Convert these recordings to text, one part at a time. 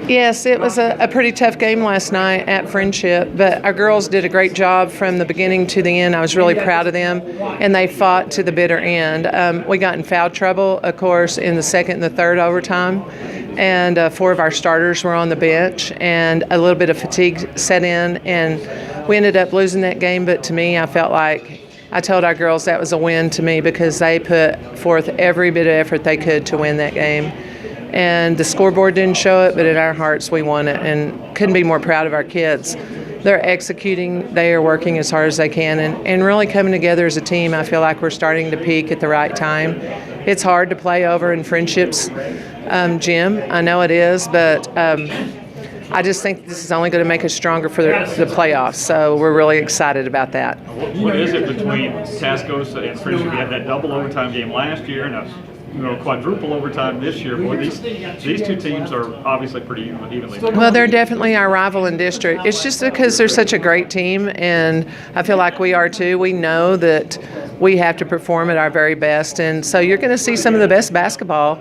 Yes, it was a pretty tough game last night at Frenship, but our girls did a great job from the beginning to the end. I was really proud of them, and they fought to the bitter end. We got in foul trouble, of course, in the second and the third overtime, and 4 of our starters were on the bench, and a little bit of fatigue set in, and we ended up losing that game. But to me, I felt like I told our girls that was a win to me because they put forth every bit of effort they could to win that game. And the scoreboard didn't show it, but in our hearts we won it, and couldn't be more proud of our kids. They're executing, they are working as hard as they can, and really coming together as a team. I feel like we're starting to peak at the right time. It's hard to play over in Frenship's gym, I know it is, but I just think this is only going to make us stronger for the playoffs, so we're really excited about that. What is it between Tascosa and Frenship? We had that double overtime game last year and a quadruple overtime this year. Boy, these two teams are obviously pretty evenly. Well, they're definitely our rival in district. It's just because they're such a great team, and I feel like we are too. We know that we have to perform at our very best, and so you're going to see some of the best basketball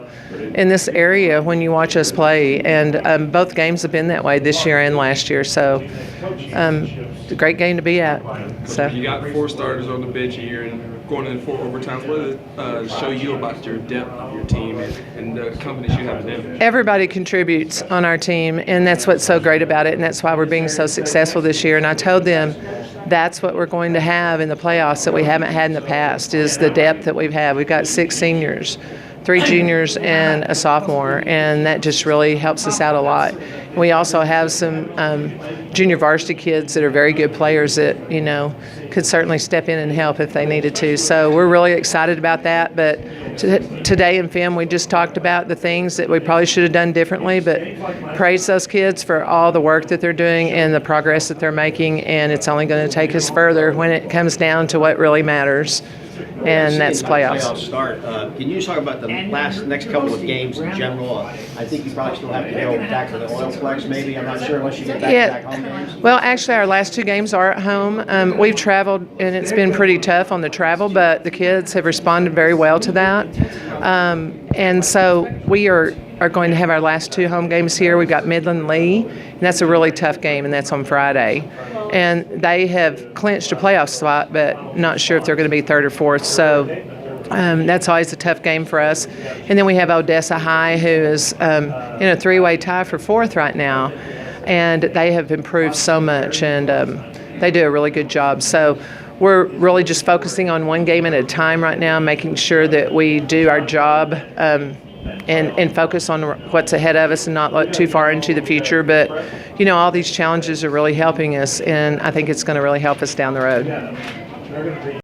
in this area when you watch us play. And both games have been that way this year and last year. So, it's a great game to be at. So you got 4 starters on the bench here and going in 4 overtimes. What does it show you about your depth of your team and the confidence you have in them? Everybody contributes on our team, and that's what's so great about it, and that's why we're being so successful this year. And I told them that's what we're going to have in the playoffs that we haven't had in the past, is the depth that we've had. We've got 6 seniors, 3 juniors, and a sophomore, and that just really helps us out a lot. We also have some junior varsity kids that are very good players that, could certainly step in and help if they needed to. So we're really excited about that. But today in FEM, we just talked about the things that we probably should have done differently, but praise those kids for all the work that they're doing and the progress that they're making, and it's only going to take us further when it comes down to what really matters. And that's playoffs. Playoffs start. Can you just talk about the next couple of games in general? I think you probably still have to go back to the Oilplex, maybe. I'm not sure unless you get back home games. Well, actually, our last 2 games are at home. We've traveled, and it's been pretty tough on the travel, but the kids have responded very well to that. And so we are going to have our last 2 home games here. We've got Midland Lee, and that's a really tough game, and that's on Friday. And they have clinched a playoff spot, but not sure if they're going to be 3rd or 4th. So that's always a tough game for us. And then we have Odessa High, who is in a 3-way tie for 4th right now. And they have improved so much, and they do a really good job. So we're really just focusing on one game at a time right now, making sure that we do our job and focus on what's ahead of us and not look too far into the future. But, all these challenges are really helping us, and I think it's going to really help us down the road.